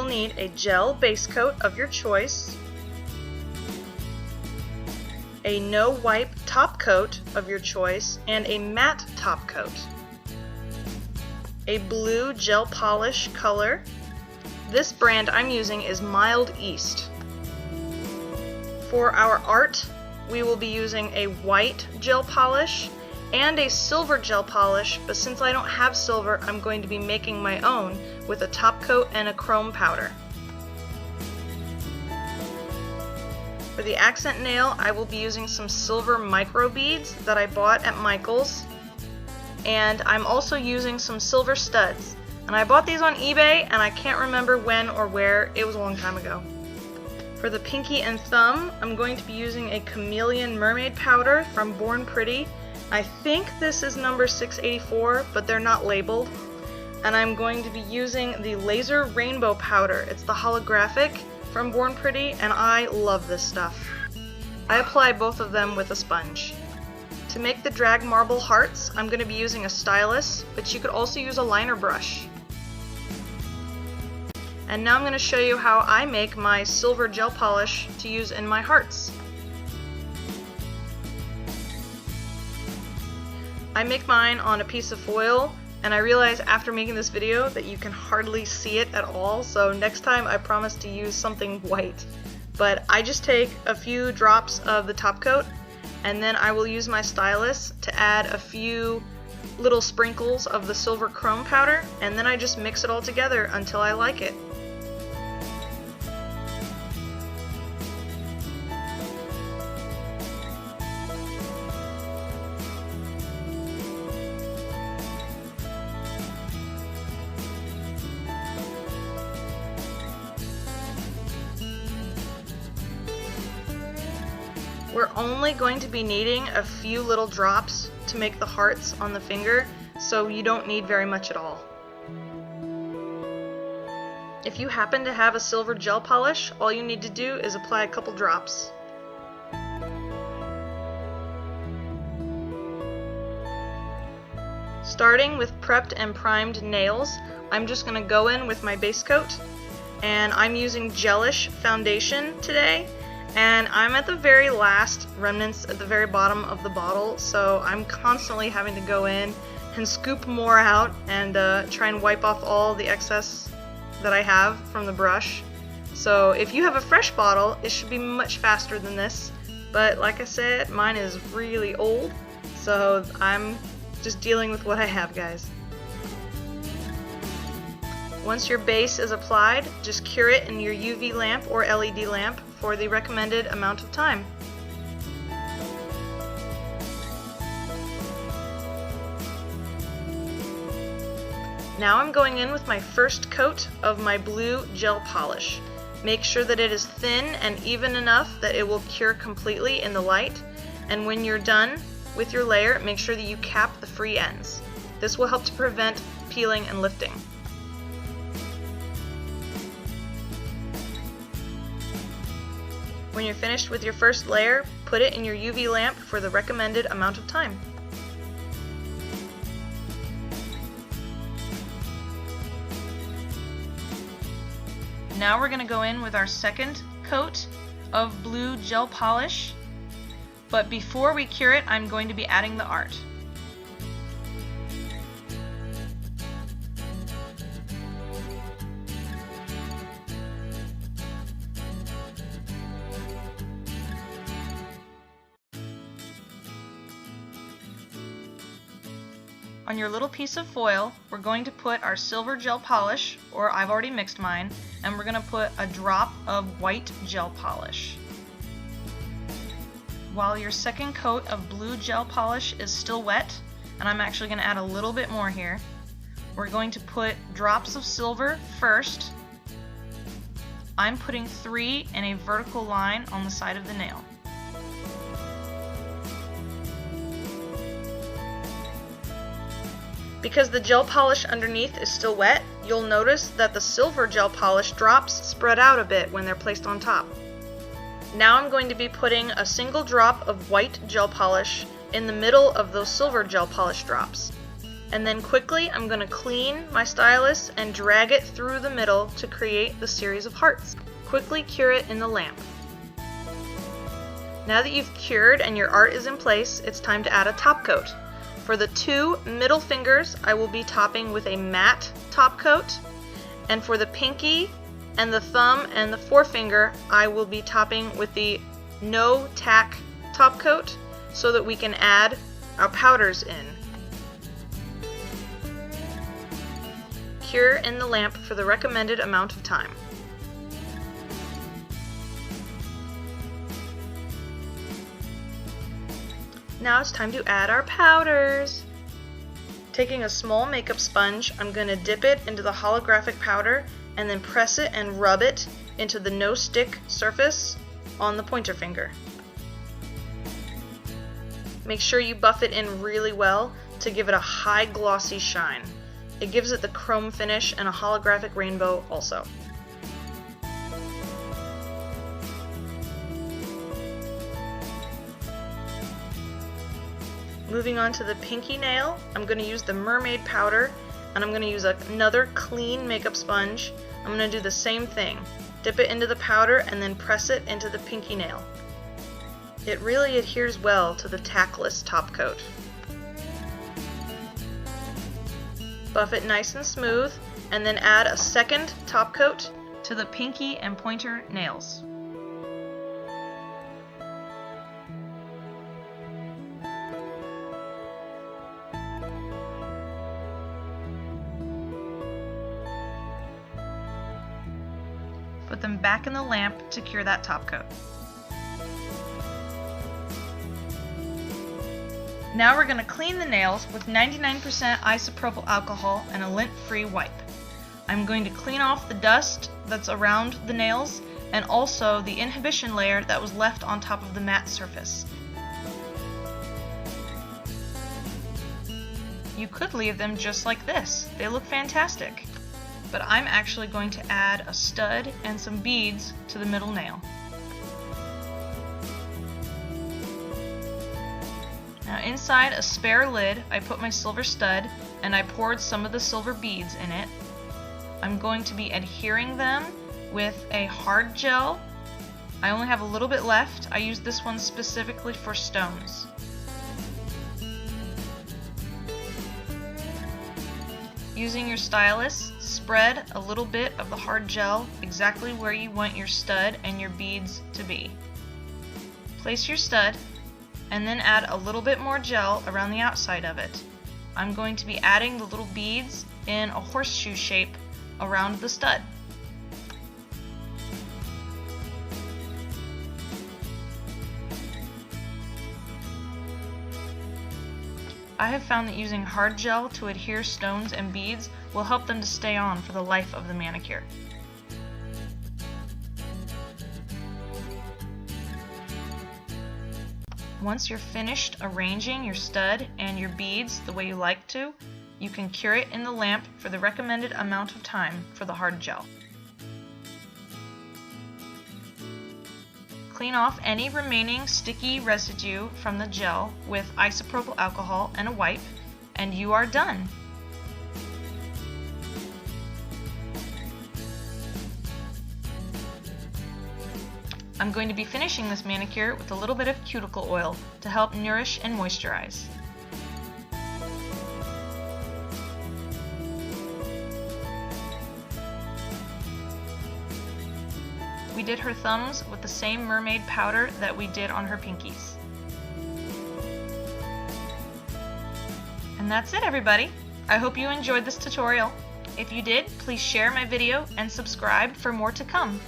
need a gel base coat of your choice, a no wipe top coat of your choice, and a matte top coat, a blue gel polish color. This brand I'm using is Mild East. For our art, we will be using a white gel polish and a silver gel polish, but since I don't have silver, I'm going to be making my own with a top coat and a chrome powder. For the accent nail, I will be using some silver microbeads that I bought at Micheals, and I'm also using some silver studs. And I bought these on eBay, and I can't remember when or where. It was a long time ago. For the pinky and thumb, I'm going to be using a Chameleon Mermaid powder from Born Pretty. I think this is number 684, but they're not labeled. And I'm going to be using the Lazer Rainbow powder. It's the holographic from Born Pretty, and I love this stuff. I apply both of them with a sponge. To make the drag marble hearts, I'm going to be using a stylus, but you could also use a liner brush. And now I'm going to show you how I make my silver gel polish to use in my hearts. I make mine on a piece of foil, and I realize after making this video that you can hardly see it at all, so next time I promise to use something white. But I just take a few drops of the top coat, and then I will use my stylus to add a few little sprinkles of the silver chrome powder, and then I just mix it all together until I like it. We're only going to be needing a few little drops to make the hearts on the finger, so you don't need very much at all. If you happen to have a silver gel polish, all you need to do is apply a couple drops. Starting with prepped and primed nails, I'm just going to go in with my base coat, and I'm using Gelish foundation today. And I'm at the very last remnants at the very bottom of the bottle, so I'm constantly having to go in and scoop more out and try and wipe off all the excess that I have from the brush. So if you have a fresh bottle, it should be much faster than this, but like I said, mine is really old, so I'm just dealing with what I have, guys. Once your base is applied, just cure it in your UV lamp or LED lamp for the recommended amount of time. Now I'm going in with my first coat of my blue gel polish. Make sure that it is thin and even enough that it will cure completely in the light, and when you're done with your layer, make sure that you cap the free ends. This will help to prevent peeling and lifting. When you're finished with your first layer, put it in your UV lamp for the recommended amount of time. Now we're going to go in with our second coat of blue gel polish, but before we cure it, I'm going to be adding the art. On your little piece of foil, we're going to put our silver gel polish, or I've already mixed mine, and we're going to put a drop of white gel polish. While your second coat of blue gel polish is still wet, and I'm actually going to add a little bit more here, we're going to put drops of silver first. I'm putting 3 in a vertical line on the side of the nail. Because the gel polish underneath is still wet, you'll notice that the silver gel polish drops spread out a bit when they're placed on top. Now I'm going to be putting a single drop of white gel polish in the middle of those silver gel polish drops. And then quickly I'm going to clean my stylus and drag it through the middle to create the series of hearts. Quickly cure it in the lamp. Now that you've cured and your art is in place, it's time to add a top coat. For the 2 middle fingers, I will be topping with a matte top coat, and for the pinky and the thumb and the forefinger, I will be topping with the no tack top coat so that we can add our powders in. Cure in the lamp for the recommended amount of time. Now it's time to add our powders. Taking a small makeup sponge, I'm going to dip it into the holographic powder and then press it and rub it into the no-stick surface on the pointer finger. Make sure you buff it in really well to give it a high glossy shine. It gives it the chrome finish and a holographic rainbow also. Moving on to the pinky nail, I'm going to use the Mermaid powder, and I'm going to use another clean makeup sponge. I'm going to do the same thing. Dip it into the powder and then press it into the pinky nail. It really adheres well to the tackless top coat. Buff it nice and smooth, and then add a second top coat to the pinky and pointer nails. Put them back in the lamp to cure that top coat. Now we're going to clean the nails with 99% isopropyl alcohol and a lint-free wipe. I'm going to clean off the dust that's around the nails and also the inhibition layer that was left on top of the matte surface. You could leave them just like this. They look fantastic. But I'm actually going to add a stud and some beads to the middle nail. Now inside a spare lid, I put my silver stud and I poured some of the silver beads in it. I'm going to be adhering them with a hard gel. I only have a little bit left. I used this one specifically for stones. Using your stylus, spread a little bit of the hard gel exactly where you want your stud and your beads to be. Place your stud and then add a little bit more gel around the outside of it. I'm going to be adding the little beads in a horseshoe shape around the stud. I have found that using hard gel to adhere stones and beads will help them to stay on for the life of the manicure. Once you're finished arranging your stud and your beads the way you like to, you can cure it in the lamp for the recommended amount of time for the hard gel. Clean off any remaining sticky residue from the gel with isopropyl alcohol and a wipe, and you are done. I'm going to be finishing this manicure with a little bit of cuticle oil to help nourish and moisturize. We did her thumbs with the same Mermaid powder that we did on her pinkies. And that's it, everybody. I hope you enjoyed this tutorial. If you did, please share my video and subscribe for more to come.